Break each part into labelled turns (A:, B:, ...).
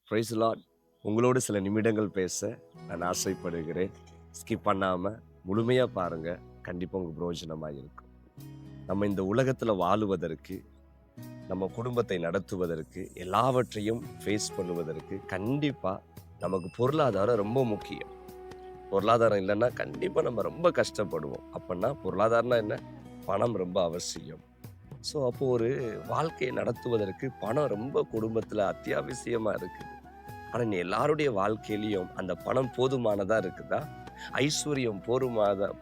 A: Price Lord. உங்களோடு சில நிமிடங்கள் பேச நான் ஆசைப்படுகிறேன். ஸ்கிப் பண்ணாமல் முழுமையாக பாருங்கள். கண்டிப்பாக உங்களுக்கு பிரயோஜனமாக இருக்கும். நம்ம இந்த உலகத்தில் வாழுவதற்கு, நம்ம குடும்பத்தை நடத்துவதற்கு, எல்லாவற்றையும் ஃபேஸ் பண்ணுவதற்கு கண்டிப்பாக நமக்கு பொருளாதாரம் ரொம்ப முக்கியம். பொருளாதாரம் இல்லைன்னா கண்டிப்பாக நம்ம ரொம்ப கஷ்டப்படுவோம். அப்படின்னா பொருளாதாரம்னா என்ன? பணம் ரொம்ப அவசியம். ஸோ அப்போ ஒரு வாழ்க்கையை நடத்துவதற்கு பணம் ரொம்ப குடும்பத்தில் அத்தியாவசியமாக இருக்குது. ஆனால் நீ எல்லாருடைய வாழ்க்கையிலையும் அந்த பணம் போதுமானதாக இருக்குதா? ஐஸ்வர்யம்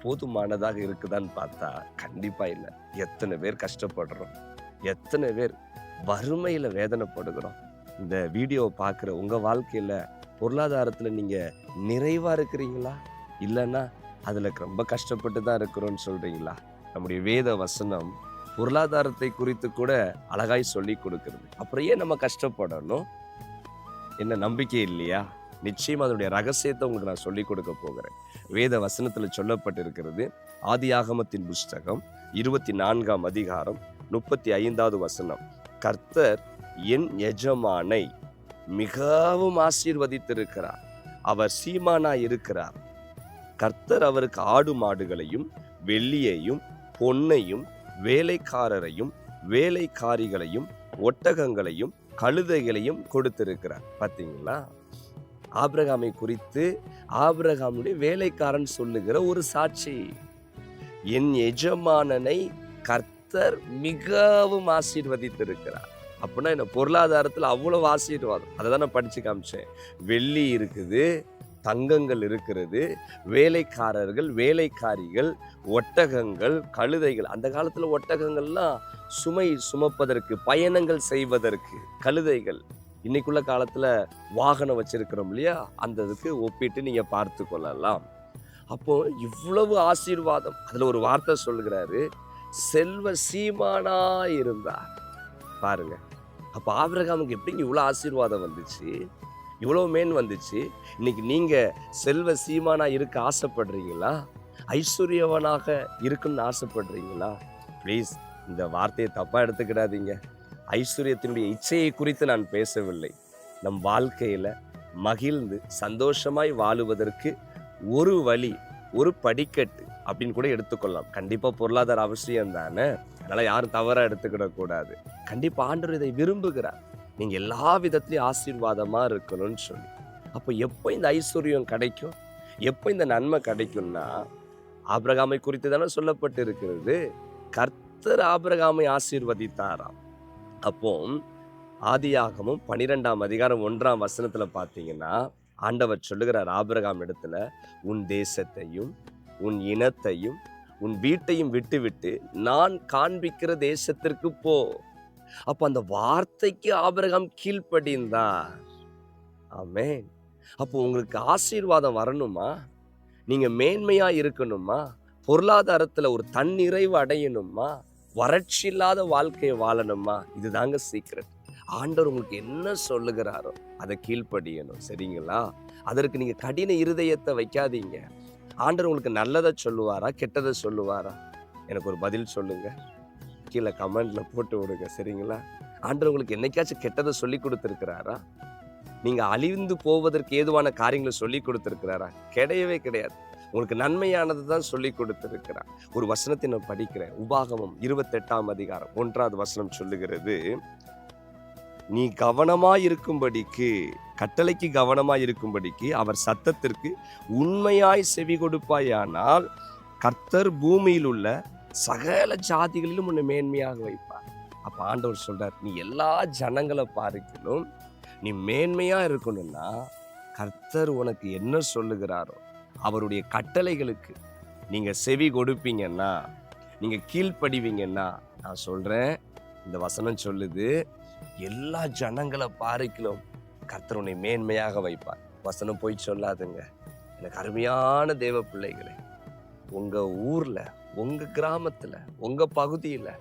A: போதுமானதாக இருக்குதான்னு பார்த்தா கண்டிப்பா இல்லை. எத்தனை பேர் கஷ்டப்படுறோம், எத்தனை பேர் வறுமையில வேதனைப்படுகிறோம். இந்த வீடியோவை பார்க்குற உங்க வாழ்க்கையில பொருளாதாரத்துல நீங்க நிறைவா இருக்கிறீங்களா? இல்லைன்னா அதுல ரொம்ப கஷ்டப்பட்டு தான் இருக்கிறோன்னு சொல்றீங்களா? நம்முடைய வேத வசனம் பொருளாதாரத்தை குறித்து கூட அழகாய் சொல்லி கொடுக்கிறது. அப்புறம் ஏன் நம்ம கஷ்டப்படணும்? என்ன நம்பிக்கை இல்லையா? நிச்சயமா அதனுடைய ரகசியத்தை உங்களுக்கு நான் சொல்லிக் கொடுக்க போகிறேன். வேத வசனத்துல சொல்லப்பட்டிருக்கிறது. ஆதியாகமத்தின் புஸ்தகம் 24ஆம் அதிகாரம் 35வது வசனம். கர்த்தர் என் எஜமானை மிகவும் ஆசீர்வதித்திருக்கிறார், அவர் சீமானாய் இருக்கிறார். கர்த்தர் அவருக்கு ஆடு மாடுகளையும் வெள்ளியையும் பொன்னையும் வேலைக்காரரையும் வேலைக்காரிகளையும் ஒட்டகங்களையும் கழுதைகளையும் கொடுத்திருக்கிறார். பார்த்தீங்களா? ஆபிரகாமை குறித்து ஆபிரகாமுடைய வேலைக்காரன் சொல்லுகிற ஒரு சாட்சி. என் எஜமானனை கர்த்தர் மிகவும் ஆசீர்வதித்திருக்கிறார். அப்படின்னா என்ன? பொருளாதாரத்தில் அவ்வளவு ஆசீர்வாதம். அதை தான் நான் படிச்சு காமிச்சேன். வெள்ளி இருக்குது, தங்கங்கள் இருக்கிறது, வேலைக்காரர்கள் வேலைக்காரிகள், ஒட்டகங்கள் கழுதைகள். அந்த காலத்துல ஒட்டகங்கள்லாம் சுமை சுமப்பதற்கு, பயணங்கள் செய்வதற்கு, கழுதைகள். இன்னைக்குள்ள காலத்துல வாகனம் வச்சிருக்கிறோம் இல்லையா, அந்த இதுக்கு ஒப்பிட்டு நீங்க பார்த்து கொள்ளலாம். அப்போ இவ்வளவு ஆசீர்வாதம். அதுல ஒரு வார்த்தை சொல்லுகிறாரு, செல்வ சீமானா இருந்தார். பாருங்க, அப்ப ஆபிரகாமுக்கு எப்படிங்க இவ்வளவு ஆசீர்வாதம் வந்துச்சு, இவ்வளவு மேன் வந்துச்சு? இன்னைக்கு நீங்க செல்வ சீமானா இருக்க ஆசைப்படுறீங்களா? ஐஸ்வர்யவனாக இருக்குன்னு ஆசைப்படுறீங்களா? ப்ளீஸ் இந்த வார்த்தையை தப்பா எடுத்துக்கிடாதீங்க. ஐஸ்வர்யத்தினுடைய இச்சையை குறித்து நான் பேசவில்லை. நம் வாழ்க்கையில மகிழ்ந்து சந்தோஷமாய் வாழுவதற்கு ஒரு வழி, ஒரு படிக்கட்டு அப்படின்னு கூட எடுத்துக்கொள்ளலாம். கண்டிப்பா பொருளாதார அவசியம் தானே, அதனால யாரும் தவறா எடுத்துக்கிடக்கூடாது. கண்டிப்பா ஆண்டவர் இதை விரும்புகிறார், நீங்க எல்லா விதத்திலையும் ஆசீர்வாதமா இருக்கணும்னு சொல்லி. அப்போ எப்போ இந்த ஐஸ்வர்யம் கிடைக்கும், எப்போ இந்த நன்மை கிடைக்கும்னா, ஆபிரகாமை குறித்து தானே சொல்லப்பட்டு இருக்கிறது. கர்த்தர் ஆபிரகாமை ஆசீர்வதித்தாராம். அப்போ ஆதியாகமும் 12ஆம் அதிகாரம் 1ஆம் வசனத்துல பார்த்தீங்கன்னா, ஆண்டவர் சொல்லுகிறார் ஆபிரகாம் இடத்துல, உன் தேசத்தையும் உன் இனத்தையும் உன் வீட்டையும் விட்டுவிட்டு நான் காண்பிக்கிற தேசத்திற்கு போ. அப்ப அந்த வார்த்தைக்கு ஆபிரகாம் கீழ்ப்படிந்தார். ஆமென். அப்போ உங்களுக்கு ஆசீர்வாதம் வரணுமா? நீங்க மேன்மையா இருக்கணுமா? பொருளாதாரத்துல ஒரு தன்னிறைவு அடையணுமா? வறட்சி இல்லாத வாழ்க்கையை வாழணுமா? இதுதாங்க சீக்ரெட். ஆண்டவர் உங்களுக்கு என்ன சொல்லுகிறாரோ அதை கீழ்ப்படியணும். சரிங்களா? அதற்கு நீங்க கடின இருதயத்தை வைக்காதீங்க. ஆண்டவர் உங்களுக்கு நல்லதை சொல்லுவாரா, கெட்டதை சொல்லுவாரா? எனக்கு ஒரு பதில் சொல்லுங்க. கீழே கமெண்ட்ல போட்டு விடுங்க. சரிங்களா? ஆண்டவர் உங்களுக்கு என்னைக்காச்சும் கெட்டதை சொல்லி கொடுத்திருக்கிறாரா? நீங்க அழிந்து போவதற்கு ஏதுவான காரியங்களை சொல்லி கொடுத்திருக்கிறாரா? கிடையவே கிடையாது. உங்களுக்கு நன்மையானது தான் சொல்லி கொடுத்திருக்கிறார். ஒரு வசனத்தை நான் படிக்கிறேன். உபாகமம் 28ஆம் அதிகாரம் 1வது வசனம் சொல்லுகிறது, நீ கவனமாயிருக்கும்படிக்கு, கட்டளைக்கு கவனமாயிருக்கும்படிக்கு அவர் சத்தத்திற்கு உண்மையாய் செவி கொடுப்பாயானால் கர்த்தர் பூமியில் உள்ள சகல ஜாதிகளிலும் உன்னை மேன்மையாக வைப்பார். அப்ப ஆண்டவர் சொல்றார், நீ எல்லா ஜனங்களை பார்க்கிலும் நீ மேன்மையா இருக்கணும்னா கர்த்தர் உனக்கு என்ன சொல்லுகிறாரோ அவருடைய கட்டளைகளுக்கு நீங்க செவி கொடுப்பீங்கன்னா, நீங்க கீழ்ப்படிவீங்கன்னா, நான் சொல்றேன், இந்த வசனம் சொல்லுது, எல்லா ஜனங்களை பார்க்கிலும் கர்த்தர் உன்னை மேன்மையாக வைப்பார். வசனம் போய் சொல்லாதுங்க. எனக்கு அருமையான தேவ பிள்ளைகளே, உங்க ஊர்ல, உங்க கிராமத்துல, உங்க பகுதியில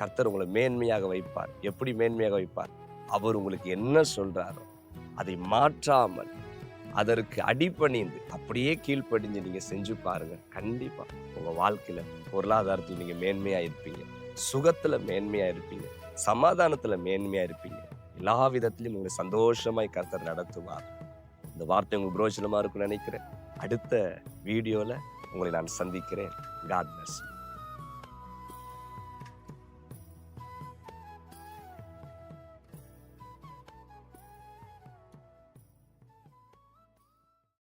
A: கர்த்தர் உங்களை மேன்மையாக வைப்பார். எப்படி மேன்மையாக வைப்பார்? அவர் உங்களுக்கு என்ன சொல்றாரோ அதை மாற்றாமல், அதற்கு அடிபணிந்து அப்படியே கீழ்ப்படிஞ்சு நீங்க செஞ்சு பாருங்க. கண்டிப்பா உங்க வாழ்க்கையில பொருளாதாரத்துல நீங்க மேன்மையா இருப்பீங்க, சுகத்துல மேன்மையா இருப்பீங்க, சமாதானத்துல மேன்மையா இருப்பீங்க. எல்லா விதத்திலும் உங்களை சந்தோஷமாய் கர்த்தர் நடத்துவார். இந்த வார்த்தை உங்களுக்கு பிரயோஜனமா இருக்கும்னு நினைக்கிறேன். அடுத்த வீடியோல உங்களை நான் சந்திக்கிறேன். God plus.